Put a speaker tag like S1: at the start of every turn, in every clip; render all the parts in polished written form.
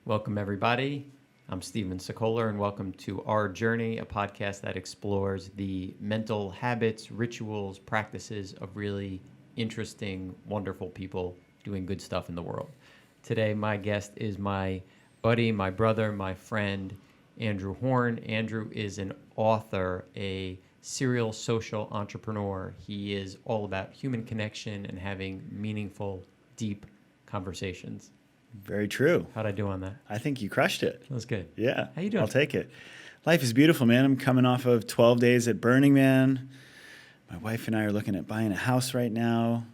S1: Welcome, everybody. I'm Stephen Sokoler, and welcome to Our Journey, a podcast that explores the mental habits, rituals, practices of really interesting, wonderful people doing good stuff in the world. Today, my guest is my buddy, my brother, my friend, Andrew Horn. Andrew is an author, a serial social entrepreneur. He is all about human connection and having meaningful, deep conversations.
S2: Very true.
S1: How'd I do on that?
S2: I think you crushed it.
S1: That was good.
S2: Yeah.
S1: How you doing?
S2: I'll take it. Life is beautiful, man. I'm coming off of 12 days at Burning Man. My wife and I are looking at buying a house right now.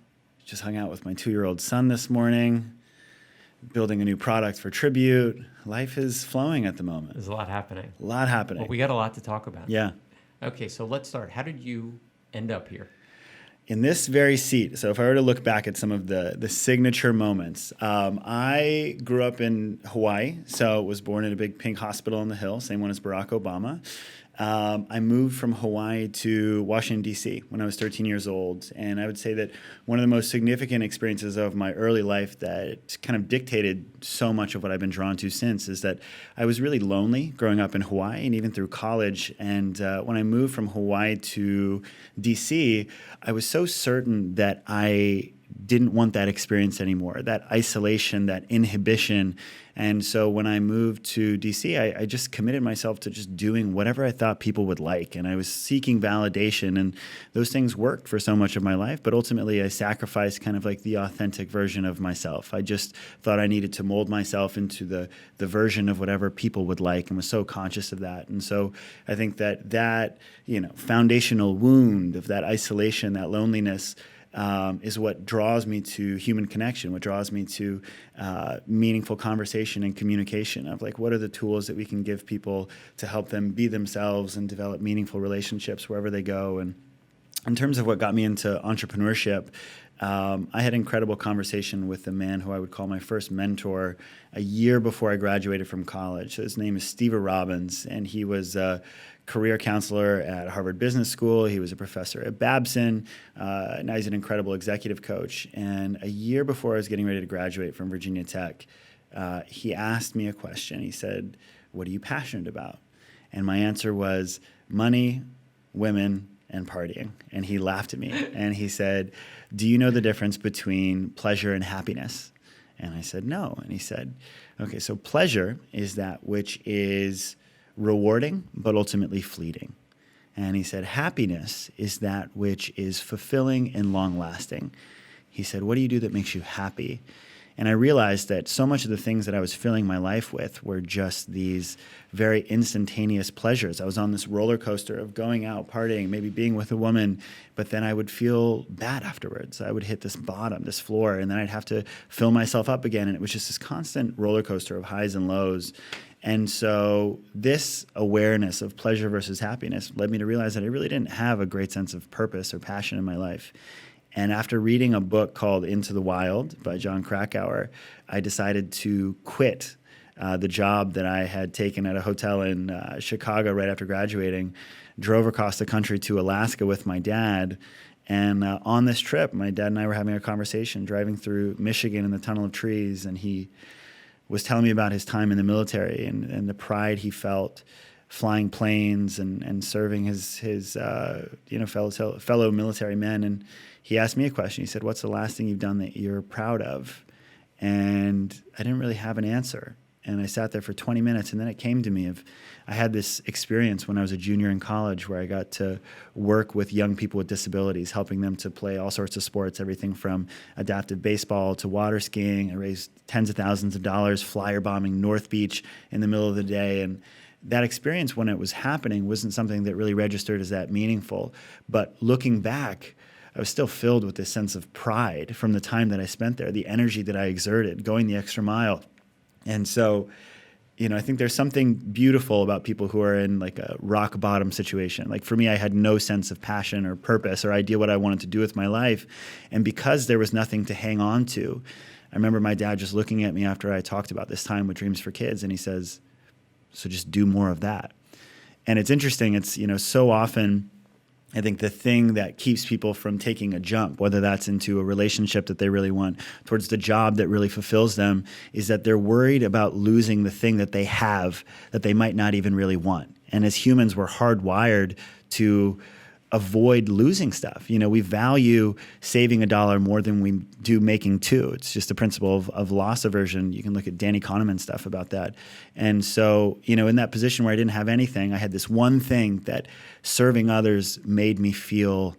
S2: Just hung out with my 2-year-old son this morning, building a new product for Tribute. Life is flowing at the moment.
S1: There's a lot happening.
S2: A lot happening.
S1: Well, we got a lot to talk about.
S2: Yeah.
S1: Okay, so let's start. How did you end up here?
S2: In this very seat, so if I were to look back at some of the signature moments, I grew up in Hawaii, so was born in a big pink hospital on the hill, same one as Barack Obama. I moved from Hawaii to Washington, D.C. when I was 13 years old, and I would say that one of the most significant experiences of my early life that kind of dictated so much of what I've been drawn to since is that I was really lonely growing up in Hawaii and even through college. And when I moved from Hawaii to D.C., I was so certain that I didn't want that experience anymore, that isolation, that inhibition. And so when I moved to DC, I just committed myself to just doing whatever I thought people would like. And I was seeking validation, and those things worked for so much of my life. But ultimately, I sacrificed kind of like the authentic version of myself. I just thought I needed to mold myself into the version of whatever people would like, and was so conscious of that. And so I think that foundational wound of that isolation, that loneliness, is what draws me to human connection, what draws me to meaningful conversation and communication of like, what are the tools that we can give people to help them be themselves and develop meaningful relationships wherever they go. And in terms of what got me into entrepreneurship, I had incredible conversation with the man who I would call my first mentor a year before I graduated from college. His name is Steve Robbins, and he was a career counselor at Harvard Business School. He was a professor at Babson. Now he's an incredible executive coach. And a year before I was getting ready to graduate from Virginia Tech, he asked me a question. He said, "What are you passionate about?" And my answer was money, women, and partying. And he laughed at me and he said, "Do you know the difference between pleasure and happiness?" And I said, "No." And he said, "Okay, so pleasure is that which is rewarding, but ultimately fleeting." And he said, "Happiness is that which is fulfilling and long-lasting." He said, "What do you do that makes you happy?" And I realized that so much of the things that I was filling my life with were just these very instantaneous pleasures. I was on this roller coaster of going out, partying, maybe being with a woman, but then I would feel bad afterwards. I would hit this bottom, this floor, and then I'd have to fill myself up again. And it was just this constant roller coaster of highs and lows. And so this awareness of pleasure versus happiness led me to realize that I really didn't have a great sense of purpose or passion in my life. And after reading a book called Into the Wild by John Krakauer, I decided to quit the job that I had taken at a hotel in Chicago right after graduating, drove across the country to Alaska with my dad. And on this trip, my dad and I were having a conversation driving through Michigan in the tunnel of trees, and he was telling me about his time in the military and the pride he felt flying planes and serving his fellow military men. And he asked me a question. He said, "What's the last thing you've done that you're proud of?" And I didn't really have an answer. And I sat there for 20 minutes, and then it came to me I had this experience when I was a junior in college where I got to work with young people with disabilities, helping them to play all sorts of sports, everything from adaptive baseball to water skiing. I raised tens of thousands of dollars flyer bombing North Beach in the middle of the day. And that experience when it was happening wasn't something that really registered as that meaningful. But looking back, I was still filled with this sense of pride from the time that I spent there, the energy that I exerted, going the extra mile. And so, I think there's something beautiful about people who are in like a rock bottom situation. Like for me, I had no sense of passion or purpose or idea what I wanted to do with my life. And because there was nothing to hang on to, I remember my dad just looking at me after I talked about this time with Dreams for Kids, and he says, "So just do more of that." And it's interesting. It's, so often I think the thing that keeps people from taking a jump, whether that's into a relationship that they really want, towards the job that really fulfills them, is that they're worried about losing the thing that they have that they might not even really want. And as humans, we're hardwired to avoid losing stuff. We value saving $1 more than we do making two. It's just a principle of loss aversion. You can look at Danny Kahneman stuff about that. And so, in that position where I didn't have anything, I had this one thing that serving others made me feel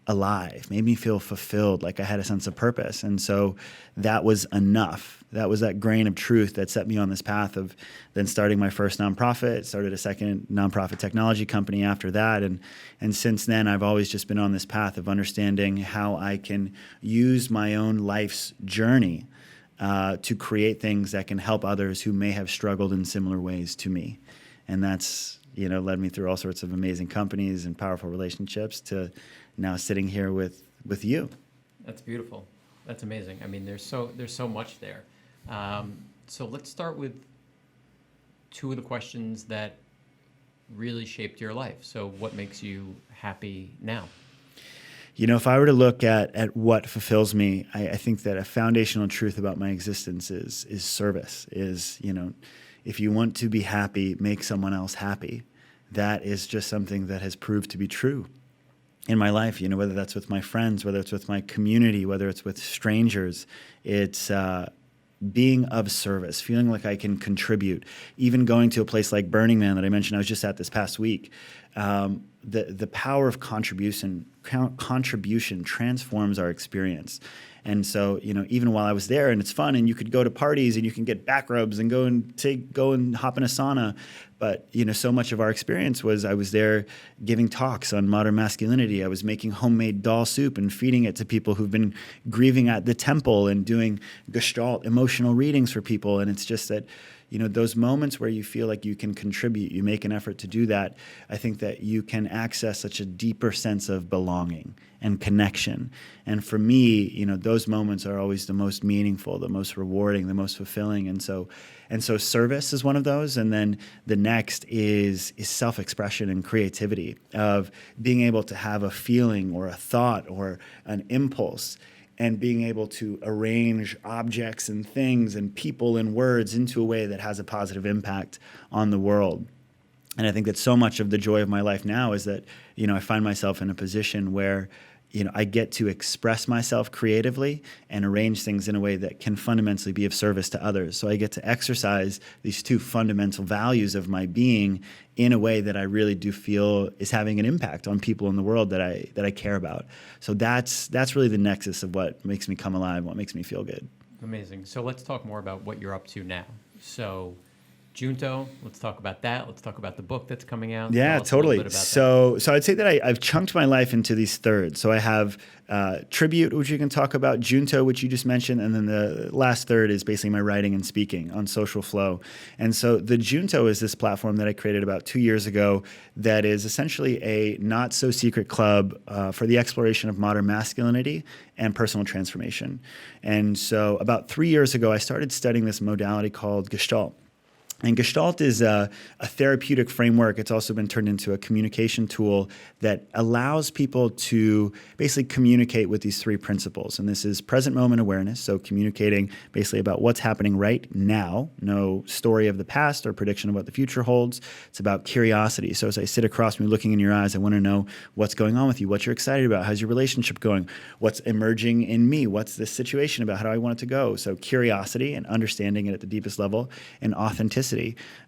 S2: alive, made me feel fulfilled, like I had a sense of purpose. And so that was enough. That was that grain of truth that set me on this path of then starting my first nonprofit, started a second nonprofit technology company after that. And since then, I've always just been on this path of understanding how I can use my own life's journey to create things that can help others who may have struggled in similar ways to me. And that's, led me through all sorts of amazing companies and powerful relationships to now sitting here with you.
S1: That's beautiful. That's amazing. I mean, there's so much there. So let's start with two of the questions that really shaped your life. So what makes you happy now?
S2: If I were to look at what fulfills me, I think that a foundational truth about my existence is service, if you want to be happy, make someone else happy. That is just something that has proved to be true in my life, whether that's with my friends, whether it's with my community, whether it's with strangers. It's being of service, feeling like I can contribute. Even going to a place like Burning Man that I mentioned I was just at this past week, the power of contribution transforms our experience. And so, even while I was there, and it's fun, and you could go to parties and you can get back rubs and go and hop in a sauna. But, so much of our experience was I was there giving talks on modern masculinity. I was making homemade dal soup and feeding it to people who've been grieving at the temple and doing Gestalt emotional readings for people. And it's just that, those moments where you feel like you can contribute, you make an effort to do that, I think that you can access such a deeper sense of belonging and connection. And for me, those moments are always the most meaningful, the most rewarding, the most fulfilling. And so service is one of those. And then the next is self-expression and creativity, of being able to have a feeling or a thought or an impulse, and being able to arrange objects and things and people and words into a way that has a positive impact on the world. And I think that so much of the joy of my life now is that, I find myself in a position where, I get to express myself creatively and arrange things in a way that can fundamentally be of service to others. So I get to exercise these two fundamental values of my being in a way that I really do feel is having an impact on people in the world that I care about. So that's really the nexus of what makes me come alive, what makes me feel good.
S1: Amazing. So let's talk more about what you're up to now. So Junto, let's talk about that. Let's talk about the book that's coming out.
S2: Yeah, totally. So I'd say that I've chunked my life into these thirds. So I have Tribute, which you can talk about, Junto, which you just mentioned, and then the last third is basically my writing and speaking on Social Flow. And so the Junto is this platform that I created about 2 years ago that is essentially a not-so-secret club for the exploration of modern masculinity and personal transformation. And so about 3 years ago, I started studying this modality called Gestalt. And Gestalt is a therapeutic framework. It's also been turned into a communication tool that allows people to basically communicate with these three principles. And this is present moment awareness, so communicating basically about what's happening right now, no story of the past or prediction of what the future holds. It's about curiosity. So as I sit across from you looking in your eyes, I want to know what's going on with you, what you're excited about, how's your relationship going, what's emerging in me, what's this situation about, how do I want it to go? So curiosity and understanding it at the deepest level, and authenticity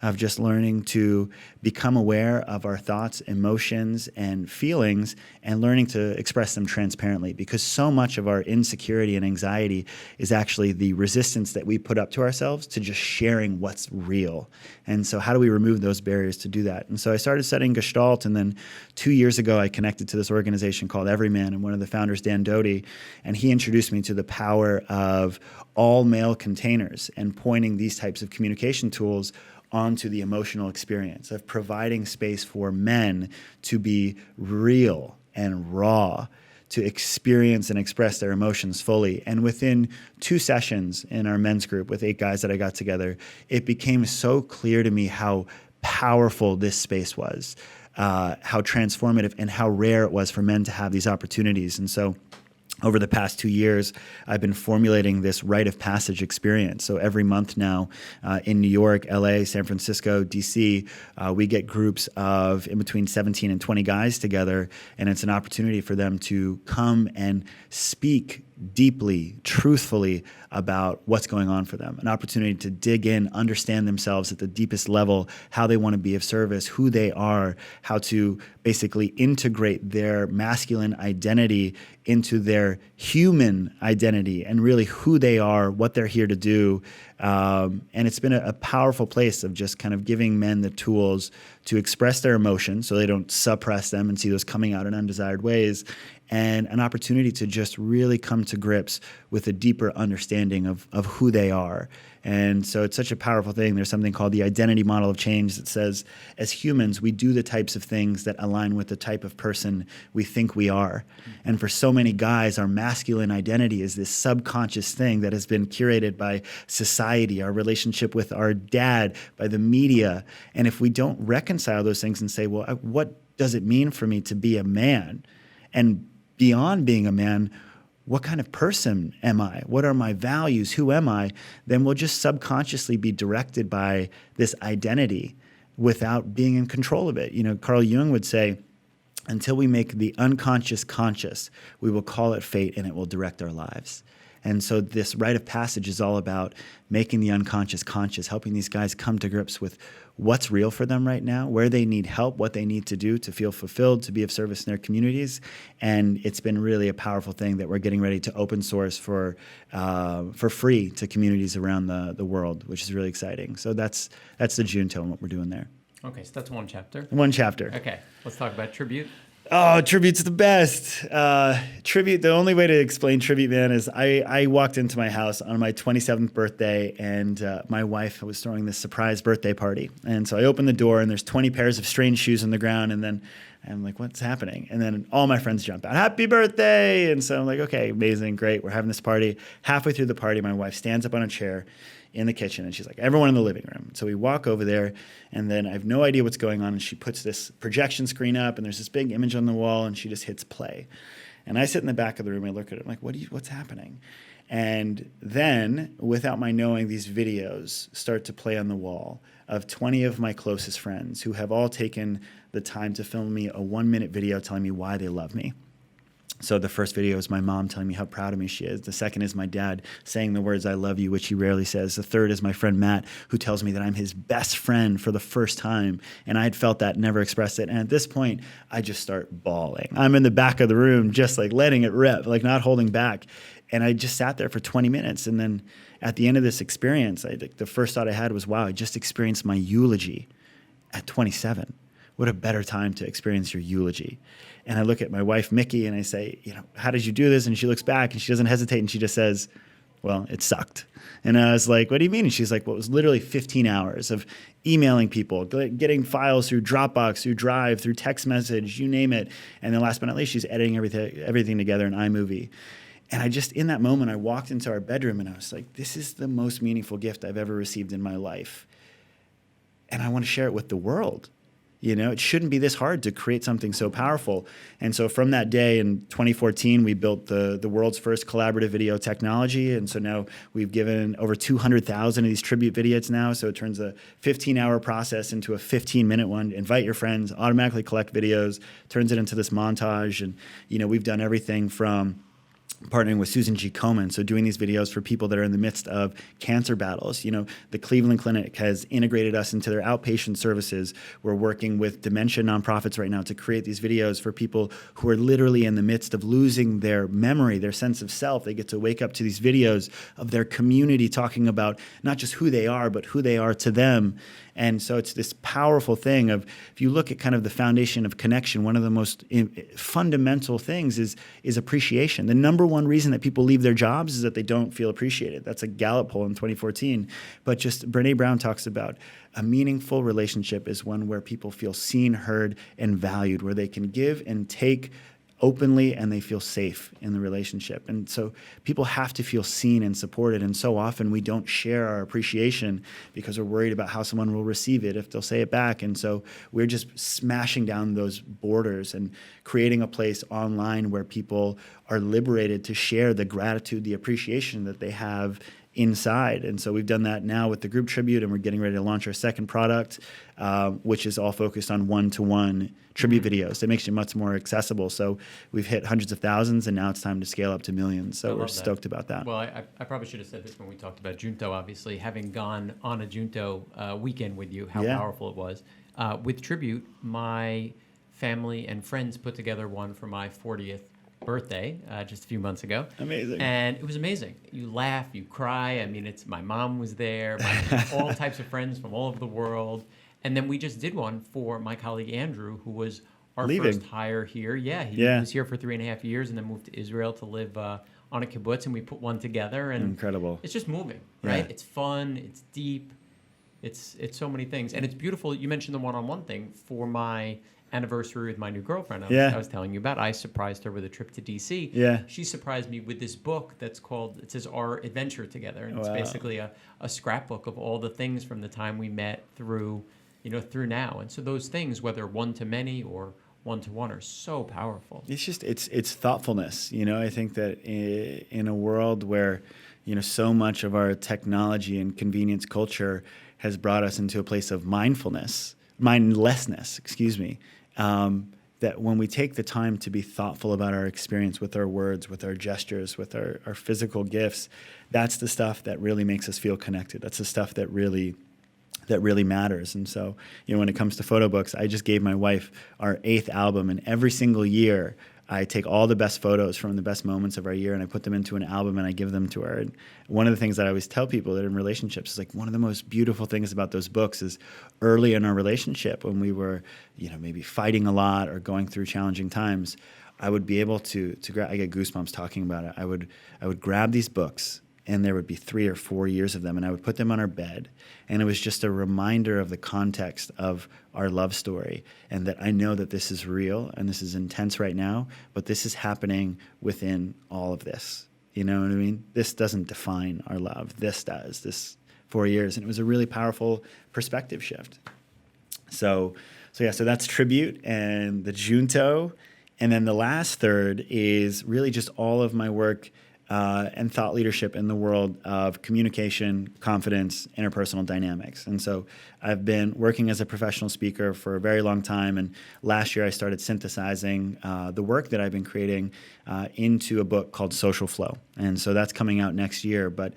S2: of just learning to become aware of our thoughts, emotions, and feelings, and learning to express them transparently, because so much of our insecurity and anxiety is actually the resistance that we put up to ourselves to just sharing what's real. And so how do we remove those barriers to do that? And so I started studying Gestalt, and then 2 years ago I connected to this organization called Everyman, and one of the founders, Dan Doty, and he introduced me to the power of all male containers and pointing these types of communication tools onto the emotional experience of providing space for men to be real and raw, to experience and express their emotions fully. And within 2 sessions in our men's group with 8 guys that I got together, it became so clear to me how powerful this space was. how transformative and how rare it was for men to have these opportunities. And so over the past 2 years, I've been formulating this rite of passage experience. So every month now in New York, LA, San Francisco, DC, we get groups of in between 17 and 20 guys together. And it's an opportunity for them to come and speak deeply, truthfully about what's going on for them. An opportunity to dig in, understand themselves at the deepest level, how they want to be of service, who they are, how to basically integrate their masculine identity into their human identity and really who they are, what they're here to do. And it's been a powerful place of just kind of giving men the tools to express their emotions so they don't suppress them and see those coming out in undesired ways, and an opportunity to just really come to grips with a deeper understanding of who they are. And so it's such a powerful thing. There's something called the identity model of change that says, as humans, we do the types of things that align with the type of person we think we are. And for so many guys, our masculine identity is this subconscious thing that has been curated by society, our relationship with our dad, by the media. And if we don't reconcile those things and say, well, what does it mean for me to be a man? And beyond being a man, what kind of person am I? What are my values? Who am I? Then we'll just subconsciously be directed by this identity without being in control of it. You know, Carl Jung would say, until we make the unconscious conscious, we will call it fate and it will direct our lives. And so this rite of passage is all about making the unconscious conscious, helping these guys come to grips with what's real for them right now, where they need help, what they need to do to feel fulfilled, to be of service in their communities. And it's been really a powerful thing that we're getting ready to open source for free to communities around the world, which is really exciting. So that's the Junto and what we're doing there.
S1: Okay, so that's one chapter.
S2: One chapter.
S1: Okay, let's talk about tribute.
S2: Oh, tribute's the best. Tribute, the only way to explain tribute, man, is I walked into my house on my 27th birthday, and my wife was throwing this surprise birthday party. And so I opened the door, and there's 20 pairs of strange shoes on the ground, and then I'm like, what's happening? And then all my friends jump out, happy birthday! And so I'm like, okay, amazing, great, we're having this party. Halfway through the party, my wife stands up on a chair in the kitchen, and she's like, everyone in the living room. So we walk over there, and then I have no idea what's going on, and she puts this projection screen up, and there's this big image on the wall, and she just hits play. And I sit in the back of the room, I look at it, I'm like, what's happening? And then, without my knowing, these videos start to play on the wall of 20 of my closest friends who have all taken the time to film me a 1-minute video telling me why they love me. So the first video is my mom telling me how proud of me she is. The second is my dad saying the words, I love you, which he rarely says. The third is my friend Matt, who tells me that I'm his best friend for the first time. And I had felt that, never expressed it. And at this point, I just start bawling. I'm in the back of the room, just like letting it rip, like not holding back. And I just sat there for 20 minutes. And then at the end of this experience, the first thought I had was, wow, I just experienced my eulogy at 27. What a better time to experience your eulogy. And I look at my wife, Mickey, and I say, how did you do this? And she looks back and she doesn't hesitate. And she just says, well, it sucked. And I was like, what do you mean? And she's like, well, it was literally 15 hours of emailing people, getting files through Dropbox, through Drive, through text message, you name it. And then last but not least, she's editing everything together in iMovie. And I just, in that moment, I walked into our bedroom and I was like, this is the most meaningful gift I've ever received in my life. And I want to share it with the world. It shouldn't be this hard to create something so powerful. And so from that day in 2014, we built the world's first collaborative video technology. And so now we've given over 200,000 of these tribute videos now. So it turns a 15-hour process into a 15-minute one. Invite your friends, automatically collect videos, turns it into this montage. And, we've done everything from partnering with Susan G. Komen, so doing these videos for people that are in the midst of cancer battles. The Cleveland Clinic has integrated us into their outpatient services. We're working with dementia nonprofits right now to create these videos for people who are literally in the midst of losing their memory, their sense of self. They get to wake up to these videos of their community talking about not just who they are, but who they are to them. And so it's this powerful thing of, if you look at kind of the foundation of connection, one of the most fundamental things is appreciation. The number one reason that people leave their jobs is that they don't feel appreciated. That's a Gallup poll in 2014. But just Brené Brown talks about a meaningful relationship is one where people feel seen, heard, and valued, where they can give and take openly and they feel safe in the relationship. And so people have to feel seen and supported. And so often we don't share our appreciation because we're worried about how someone will receive it, if they'll say it back. And so we're just smashing down those borders and creating a place online where people are liberated to share the gratitude, the appreciation that they have inside. And so we've done that now with the group tribute, and we're getting ready to launch our second product, which is all focused on one-to-one tribute videos. It makes it much more accessible. So we've hit hundreds of thousands, and now it's time to scale up to millions. So we're stoked about that.
S1: Well, I probably should have said this when we talked about Junto, obviously, having gone on a Junto weekend with you, how powerful it was. With tribute, my family and friends put together one for my 40th birthday just a few months ago.
S2: Amazing.
S1: And it was amazing. You laugh, you cry. I mean, my mom was there, all types of friends from all over the world. And then we just did one for my colleague Andrew, who was our first hire here. Yeah, he was here for 3.5 years and then moved to Israel to live on a kibbutz, and we put one together. And
S2: incredible.
S1: It's just moving, right? It's fun, it's deep, it's so many things. And it's beautiful. You mentioned the one-on-one thing. For my anniversary with my new girlfriend I was telling you about, I surprised her with a trip to DC. She surprised me with this book that's called, it says Our Adventure Together, and it's basically a scrapbook of all the things from the time we met through now. And so those things, whether one-to-many or one-to-one, are so powerful.
S2: It's just it's thoughtfulness. I think that in a world where so much of our technology and convenience culture has brought us into a place of mindlessness, that when we take the time to be thoughtful about our experience with our words, with our gestures, with our physical gifts, that's the stuff that really makes us feel connected. That's the stuff that really matters. And so, when it comes to photo books, I just gave my wife our 8th album, and every single year I take all the best photos from the best moments of our year and I put them into an album and I give them to her. And one of the things that I always tell people that are in relationships is, like, one of the most beautiful things about those books is early in our relationship, when we were, maybe fighting a lot or going through challenging times, I would be able to grab, I get goosebumps talking about it. I would grab these books, and there would be 3 or 4 years of them, and I would put them on our bed. And it was just a reminder of the context of our love story, and that I know that this is real and this is intense right now, but this is happening within all of this. You know what I mean? This doesn't define our love. This does, this 4 years. And it was a really powerful perspective shift. So that's tribute and the Junto. And then the last third is really just all of my work and thought leadership in the world of communication, confidence, interpersonal dynamics. And so I've been working as a professional speaker for a very long time, and last year I started synthesizing the work that I've been creating into a book called Social Flow. And so that's coming out next year. But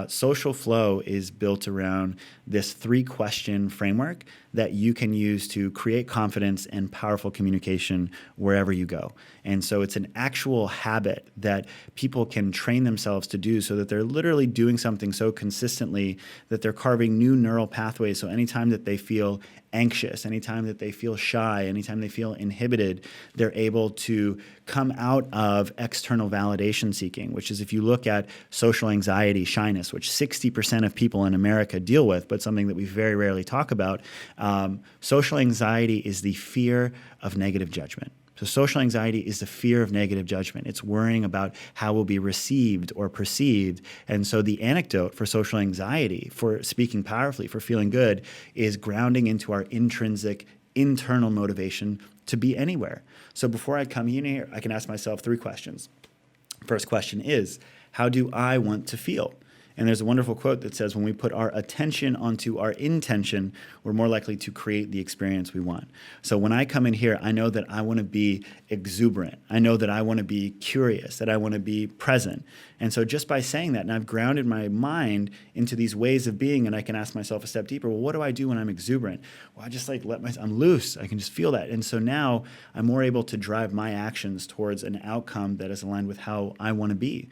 S2: Social Flow is built around this 3-question framework that you can use to create confidence and powerful communication wherever you go. And so it's an actual habit that people can train themselves to do, so that they're literally doing something so consistently that they're carving new neural pathways. So anytime that they feel anxious, anytime that they feel shy, anytime they feel inhibited, they're able to come out of external validation seeking, which is, if you look at social anxiety, shyness, which 60% of people in America deal with, but something that we very rarely talk about, social anxiety is the fear of negative judgment. So social anxiety is the fear of negative judgment. It's worrying about how we'll be received or perceived. And so the antidote for social anxiety, for speaking powerfully, for feeling good, is grounding into our intrinsic internal motivation to be anywhere. So before I come in here, I can ask myself 3 questions. First question is, how do I want to feel? And there's a wonderful quote that says, when we put our attention onto our intention, we're more likely to create the experience we want. So when I come in here, I know that I want to be exuberant. I know that I want to be curious, that I want to be present. And so just by saying that, and I've grounded my mind into these ways of being, and I can ask myself a step deeper, well, what do I do when I'm exuberant? Well, I just I'm loose. I can just feel that. And so now I'm more able to drive my actions towards an outcome that is aligned with how I want to be.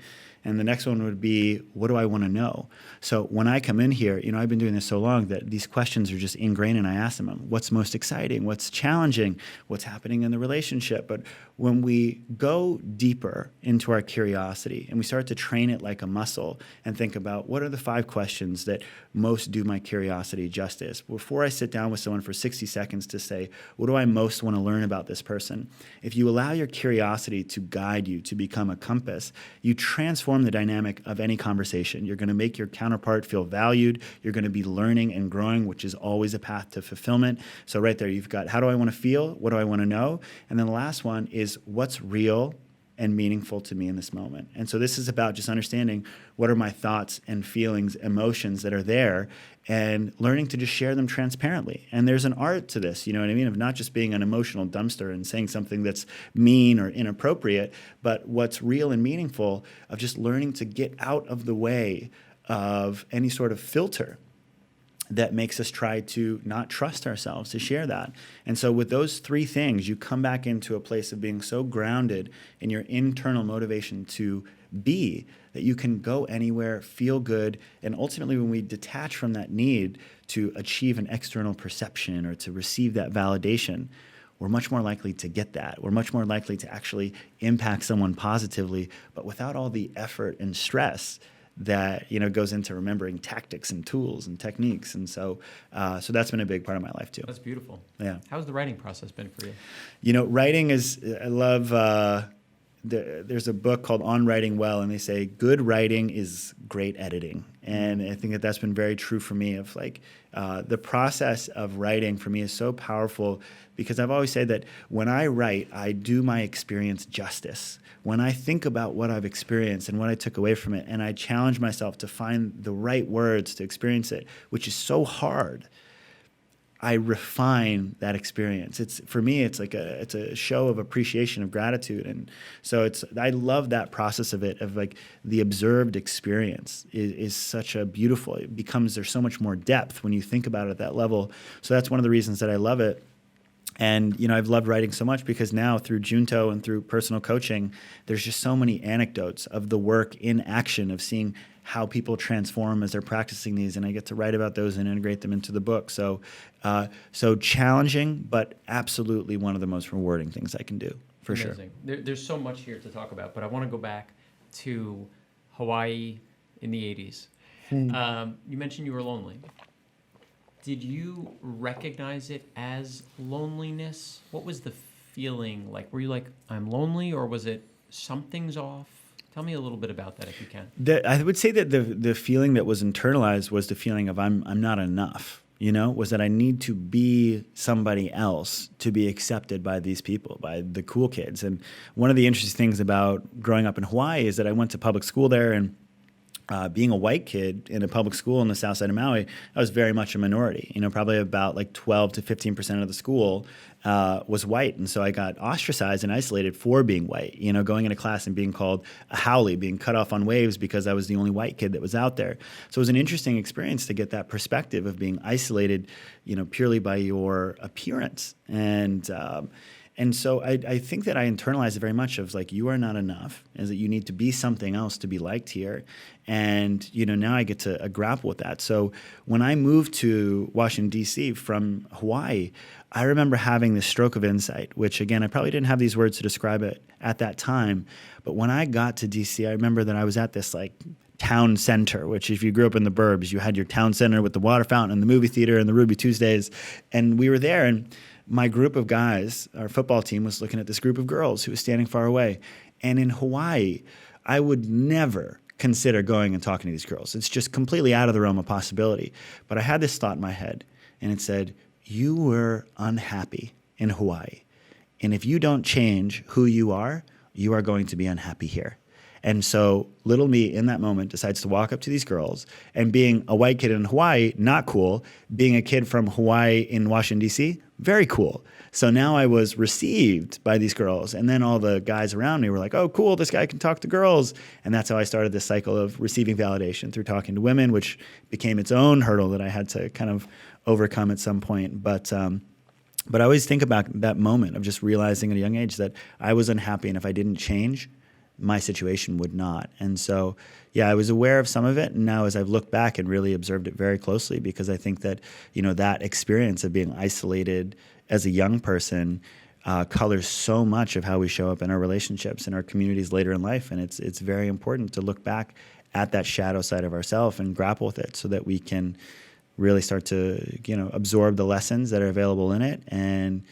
S2: And the next one would be, what do I want to know? So when I come in here, I've been doing this so long that these questions are just ingrained, and I ask them, what's most exciting? What's challenging? What's happening in the relationship? But when we go deeper into our curiosity and we start to train it like a muscle and think about what are the 5 questions that most do my curiosity justice. Before I sit down with someone for 60 seconds to say, what do I most want to learn about this person? If you allow your curiosity to guide you, to become a compass, you transform the dynamic of any conversation. You're going to make your counterpart feel valued. You're going to be learning and growing, which is always a path to fulfillment. So right there, you've got how do I want to feel? What do I want to know? And then the last one is what's real and meaningful to me in this moment. And so this is about just understanding what are my thoughts and feelings, emotions that are there, and learning to just share them transparently. And there's an art to this, you know what I mean, of not just being an emotional dumpster and saying something that's mean or inappropriate, but what's real and meaningful, of just learning to get out of the way of any sort of filter that makes us try to not trust ourselves to share that. And so with those 3 things, you come back into a place of being so grounded in your internal motivation to be that you can go anywhere, feel good, and ultimately when we detach from that need to achieve an external perception or to receive that validation, we're much more likely to get that. We're much more likely to actually impact someone positively, but without all the effort and stress that goes into remembering tactics and tools and techniques. And so that's been a big part of my life too.
S1: That's beautiful.
S2: Yeah.
S1: How's the writing process been for you?
S2: Writing is, I love, there's a book called On Writing Well, and they say good writing is great editing. And I think that that's been very true for me of the process of writing for me is so powerful because I've always said that when I write, I do my experience justice. When I think about what I've experienced and what I took away from it, and I challenge myself to find the right words to experience it, which is so hard, I refine that experience. For me, it's a show of appreciation, of gratitude, and so I love that process of it. Of the observed experience is such a beautiful. It becomes there's so much more depth when you think about it at that level. So that's one of the reasons that I love it. And I've loved writing so much because now through Junto and through personal coaching, there's just so many anecdotes of the work in action of seeing how people transform as they're practicing these, and I get to write about those and integrate them into the book. So challenging, but absolutely one of the most rewarding things I can do, for
S1: Amazing.
S2: sure.
S1: There's so much here to talk about, but I want to go back to Hawaii in the 80s. You mentioned you were lonely. Did you recognize it as loneliness? What was the feeling like? Were you like, I'm lonely, or was it something's off? Tell me a little bit about that if you can.
S2: I would say that the feeling that was internalized was the feeling of I'm not enough. Was that I need to be somebody else to be accepted by these people, by the cool kids. And one of the interesting things about growing up in Hawaii is that I went to public school there, and being a white kid in a public school in the south side of Maui, I was very much a minority. Probably about 12 to 15% of the school was white. And so I got ostracized and isolated for being white, going into class and being called a haole, being cut off on waves because I was the only white kid that was out there. So it was an interesting experience to get that perspective of being isolated, purely by your appearance. And so I think that I internalized it very much of you are not enough, is that you need to be something else to be liked here. And, now I get to grapple with that. So when I moved to Washington, D.C. from Hawaii, I remember having this stroke of insight, which, again, I probably didn't have these words to describe it at that time. But when I got to D.C., I remember that I was at this, town center, which if you grew up in the burbs, you had your town center with the water fountain and the movie theater and the Ruby Tuesdays. And we were there, and my group of guys, our football team, was looking at this group of girls who was standing far away. And in Hawaii, I would never consider going and talking to these girls. It's just completely out of the realm of possibility. But I had this thought in my head, and it said, you were unhappy in Hawaii. And if you don't change who you are going to be unhappy here. And so little me in that moment decides to walk up to these girls, and being a white kid in Hawaii, not cool. Being a kid from Hawaii in Washington, D.C., very cool. So now I was received by these girls, and then all the guys around me were like, oh, cool, this guy can talk to girls. And that's how I started this cycle of receiving validation through talking to women, which became its own hurdle that I had to kind of overcome at some point. But I always think about that moment of just realizing at a young age that I was unhappy, and if I didn't change, my situation would not. And so, yeah, I was aware of some of it. And now as I've looked back and really observed it very closely, because I think that, that experience of being isolated as a young person colors so much of how we show up in our relationships and our communities later in life. And it's very important to look back at that shadow side of ourselves and grapple with it so that we can really start to, absorb the lessons that are available in it and,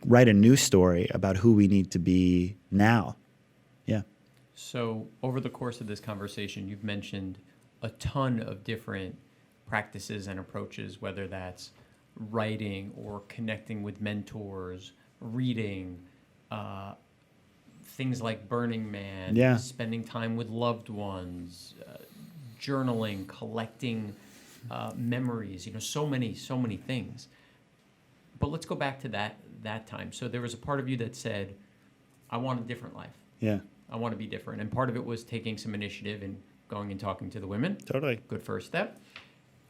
S2: write a new story about who we need to be now. Yeah.
S1: So over the course of this conversation, you've mentioned a ton of different practices and approaches, whether that's writing or connecting with mentors, reading, things like Burning Man, spending time with loved ones, journaling, collecting memories, so many things. But let's go back to that time. So there was a part of you that said, I want a different life.
S2: Yeah.
S1: I want to be different. And part of it was taking some initiative and going and talking to the women.
S2: Totally.
S1: Good first step.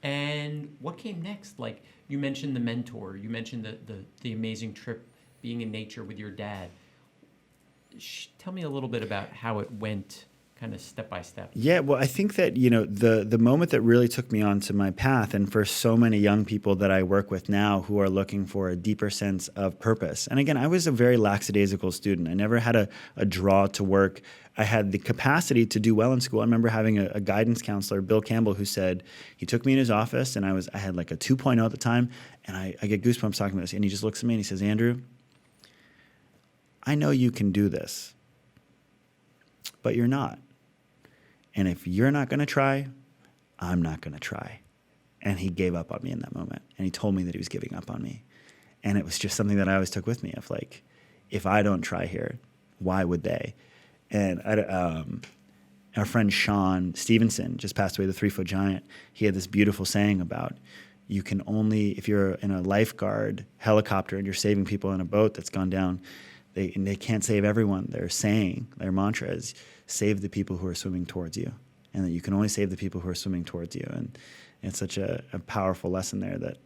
S1: And what came next? Like you mentioned the mentor, you mentioned the amazing trip being in nature with your dad. Tell me a little bit about how it went kind of step by step.
S2: Yeah, well, I think that, the moment that really took me onto my path, and for so many young people that I work with now who are looking for a deeper sense of purpose. And again, I was a very lackadaisical student. I never had a draw to work. I had the capacity to do well in school. I remember having a guidance counselor, Bill Campbell, who said, he took me in his office and I had like a 2.0 at the time. And I get goosebumps talking about this. And he just looks at me and he says, Andrew, I know you can do this, but you're not. And if you're not going to try, I'm not going to try. And he gave up on me in that moment. And he told me that he was giving up on me. And it was just something that I always took with me of like, if I don't try here, why would they? And our friend Sean Stevenson just passed away, the 3-foot giant. He had this beautiful saying about you can only, if you're in a lifeguard helicopter and you're saving people in a boat that's gone down, they can't save everyone. Their mantra is save the people who are swimming towards you, and that you can only save the people who are swimming towards you. And it's such a powerful lesson there that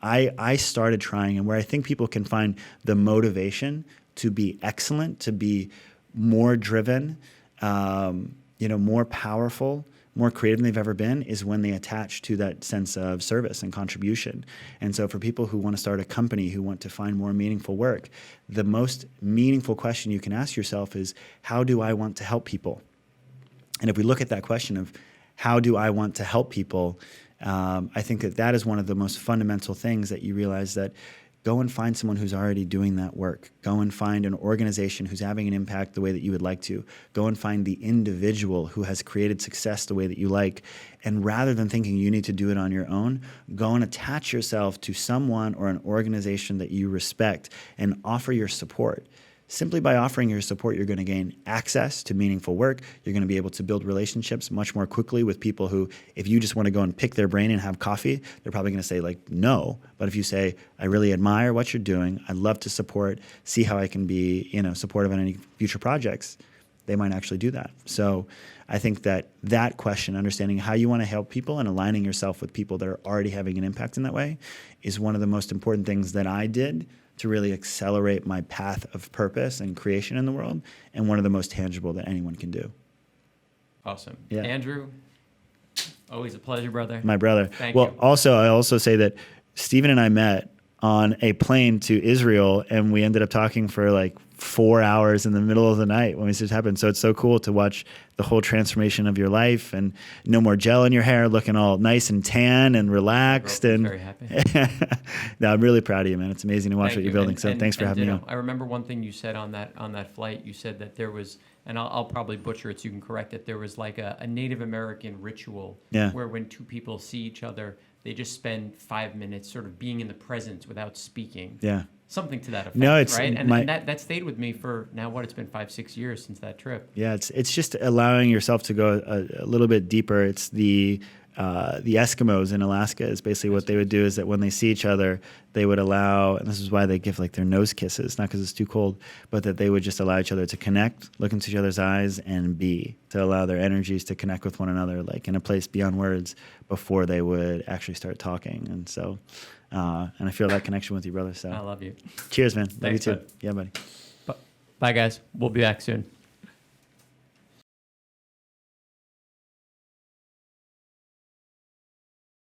S2: I started trying, and where I think people can find the motivation to be excellent, to be more driven, more powerful, more creative than they've ever been, is when they attach to that sense of service and contribution. And so for people who want to start a company, who want to find more meaningful work, the most meaningful question you can ask yourself is, how do I want to help people? And if we look at that question of how do I want to help people, I think that is one of the most fundamental things that you realize that go and find someone who's already doing that work. Go and find an organization who's having an impact the way that you would like to. Go and find the individual who has created success the way that you like. And rather than thinking you need to do it on your own, go and attach yourself to someone or an organization that you respect and offer your support. Simply by offering your support, you're going to gain access to meaningful work. You're going to be able to build relationships much more quickly with people who, if you just want to go and pick their brain and have coffee, they're probably going to say like, no. But if you say, I really admire what you're doing, I'd love to support, see how I can be, supportive in any future projects, they might actually do that. So I think that question, understanding how you want to help people and aligning yourself with people that are already having an impact in that way, is one of the most important things that I did to really accelerate my path of purpose and creation in the world, and one of the most tangible that anyone can do.
S1: Awesome.
S2: Yeah.
S1: Andrew, always a pleasure, brother.
S2: My brother.
S1: Thank you.
S2: I also say that Stephen and I met on a plane to Israel, and we ended up talking for like 4 hours in the middle of the night when this happened. So it's so cool to watch the whole transformation of your life, and no more gel in your hair, looking all nice and tan and relaxed. And
S1: very happy.
S2: No, I'm really proud of you, man. It's amazing to watch what you're building. So thanks for having me on.
S1: I remember one thing you said on that flight. You said that there was, and I'll probably butcher it so you can correct it, there was like a Native American ritual where when two people see each other, they just spend 5 minutes sort of being in the present without speaking.
S2: Yeah.
S1: Something to that effect,
S2: no, it's
S1: right? And that stayed with me for now, it's been 5-6 years since that trip.
S2: Yeah, it's just allowing yourself to go a little bit deeper. It's the Eskimos in Alaska is basically what they would do, is that when they see each other, they would allow, and this is why they give like their nose kisses, not because it's too cold, but that they would just allow each other to connect, look into each other's eyes, and to allow their energies to connect with one another, like in a place beyond words, before they would actually start talking. And so, and I feel that connection with you, brother. So
S1: I love you.
S2: Cheers, man. Love you
S1: Thanks,
S2: too.
S1: bud.
S2: Yeah, buddy.
S1: Bye, guys. We'll be back soon.